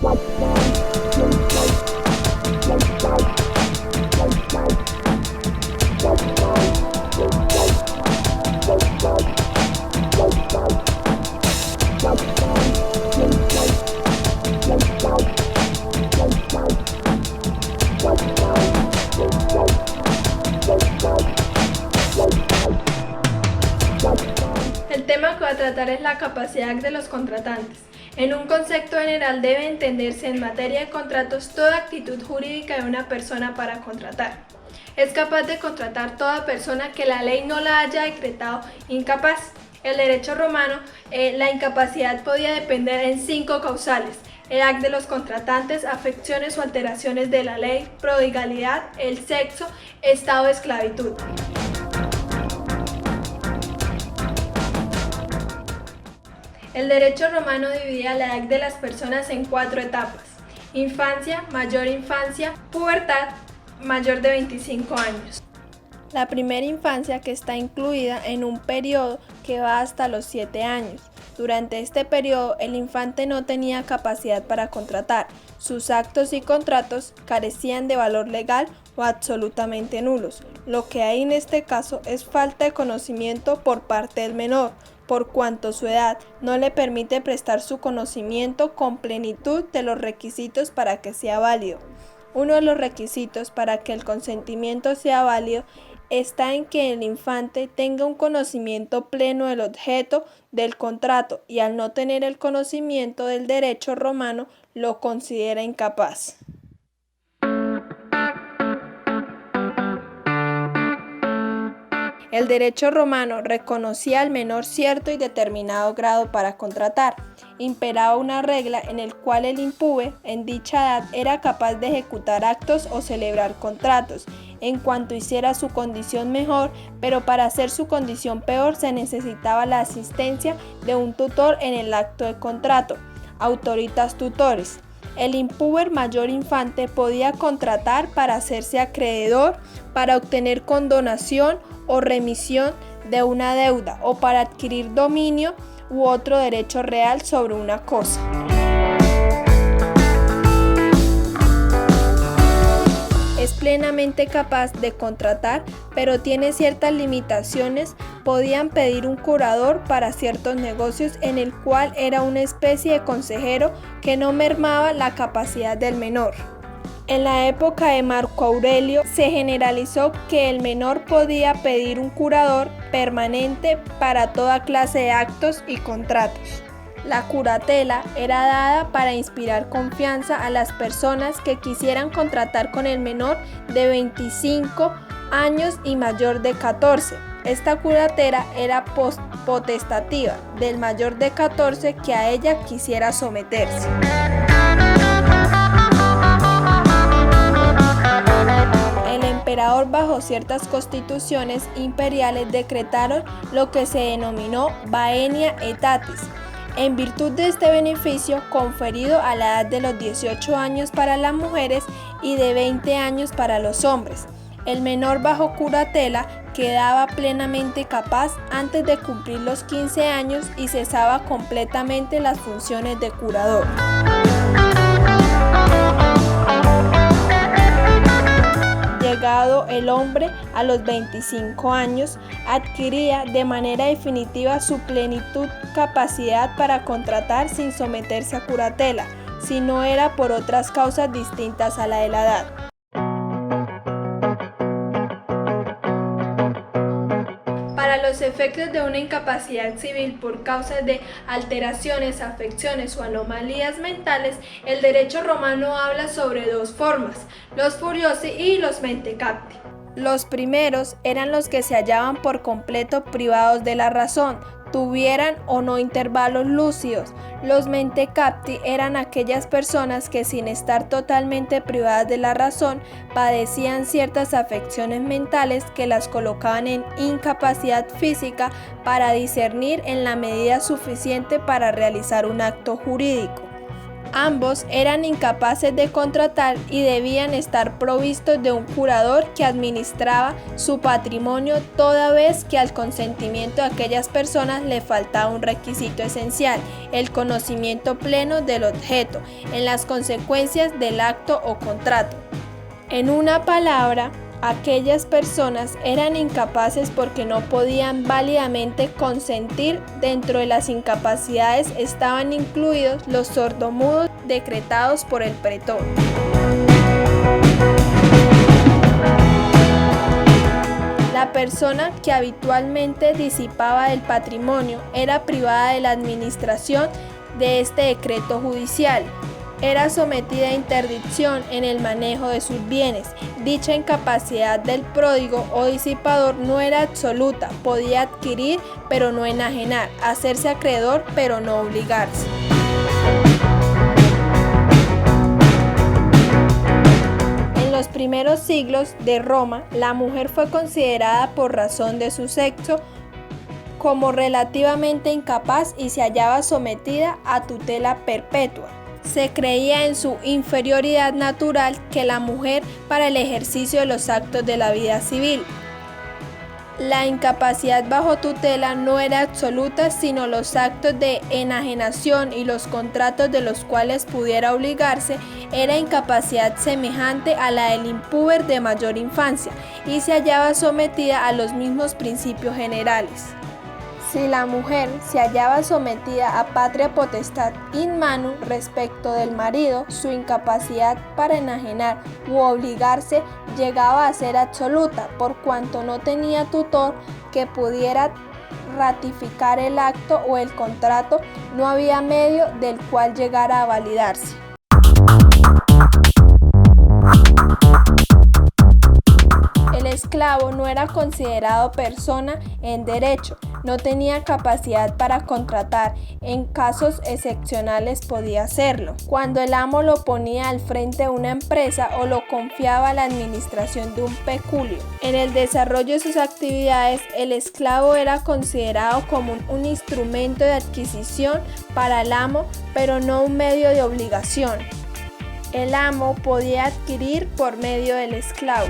El tema que voy a tratar es la capacidad de los contratantes. En un concepto general debe entenderse en materia de contratos toda actitud jurídica de una persona para contratar. Es capaz de contratar toda persona que la ley no la haya decretado incapaz. El derecho romano, la incapacidad podía depender en 5 causales: edad de los contratantes, afecciones o alteraciones de la ley, prodigalidad, el sexo, estado de esclavitud. El derecho romano dividía la edad de las personas en 4 etapas: infancia, pubertad, mayor de 25 años. La primera infancia, que está incluida en un periodo que va hasta los 7 años. Durante este periodo, el infante no tenía capacidad para contratar. Sus actos y contratos carecían de valor legal o absolutamente nulos. Lo que hay en este caso es falta de conocimiento por parte del menor, por cuanto su edad no le permite prestar su conocimiento con plenitud de los requisitos para que sea válido. Uno de los requisitos para que el consentimiento sea válido está en que el infante tenga un conocimiento pleno del objeto del contrato, y al no tener el conocimiento del derecho romano lo considera incapaz. El derecho romano reconocía al menor cierto y determinado grado para contratar. Imperaba una regla en el cual el impúber en dicha edad era capaz de ejecutar actos o celebrar contratos, en cuanto hiciera su condición mejor, pero para hacer su condición peor se necesitaba la asistencia de un tutor en el acto de contrato, autoritas tutores. El impúber mayor infante podía contratar para hacerse acreedor, para obtener condonación o remisión de una deuda, o para adquirir dominio u otro derecho real sobre una cosa. Es plenamente capaz de contratar, pero tiene ciertas limitaciones. Podían pedir un curador para ciertos negocios, en el cual era una especie de consejero que no mermaba la capacidad del menor. En la época de Marco Aurelio se generalizó que el menor podía pedir un curador permanente para toda clase de actos y contratos. La curatela era dada para inspirar confianza a las personas que quisieran contratar con el menor de 25 años y mayor de 14. Esta curatela era potestativa del mayor de 14 que a ella quisiera someterse. El emperador, bajo ciertas constituciones imperiales, decretaron lo que se denominó Venia Aetatis, en virtud de este beneficio conferido a la edad de los 18 años para las mujeres y de 20 años para los hombres. El menor bajo curatela quedaba plenamente capaz antes de cumplir los 15 años y cesaba completamente las funciones de curador. Llegado el hombre a los 25 años, adquiría de manera definitiva su plenitud capacidad para contratar sin someterse a curatela, si no era por otras causas distintas a la de la edad. Para los efectos de una incapacidad civil por causas de alteraciones, afecciones o anomalías mentales, el derecho romano habla sobre 2 formas: los furiosi y los mentecapti. Los primeros eran los que se hallaban por completo privados de la razón, tuvieran o no intervalos lúcidos. Los mentecapti eran aquellas personas que, sin estar totalmente privadas de la razón, padecían ciertas afecciones mentales que las colocaban en incapacidad física para discernir en la medida suficiente para realizar un acto jurídico. Ambos eran incapaces de contratar y debían estar provistos de un curador que administraba su patrimonio, toda vez que al consentimiento de aquellas personas le faltaba un requisito esencial: el conocimiento pleno del objeto, en las consecuencias del acto o contrato. En una palabra, aquellas personas eran incapaces porque no podían válidamente consentir. Dentro de las incapacidades estaban incluidos los sordomudos decretados por el pretor. La persona que habitualmente disipaba el patrimonio era privada de la administración de este decreto judicial. Era sometida a interdicción en el manejo de sus bienes. Dicha incapacidad del pródigo o disipador no era absoluta, podía adquirir pero no enajenar, hacerse acreedor pero no obligarse. En los primeros siglos de Roma, la mujer fue considerada por razón de su sexo como relativamente incapaz y se hallaba sometida a tutela perpetua. Se creía en su inferioridad natural que la mujer para el ejercicio de los actos de la vida civil. La incapacidad bajo tutela no era absoluta, sino los actos de enajenación y los contratos de los cuales pudiera obligarse era incapacidad semejante a la del impúber de mayor infancia y se hallaba sometida a los mismos principios generales. Si la mujer se hallaba sometida a patria potestad in manu respecto del marido, su incapacidad para enajenar u obligarse llegaba a ser absoluta, por cuanto no tenía tutor que pudiera ratificar el acto o el contrato, no había medio del cual llegara a validarse. El esclavo no era considerado persona en derecho, no tenía capacidad para contratar, en casos excepcionales podía hacerlo, cuando el amo lo ponía al frente de una empresa o lo confiaba a la administración de un peculio. En el desarrollo de sus actividades, el esclavo era considerado como un instrumento de adquisición para el amo, pero no un medio de obligación. El amo podía adquirir por medio del esclavo.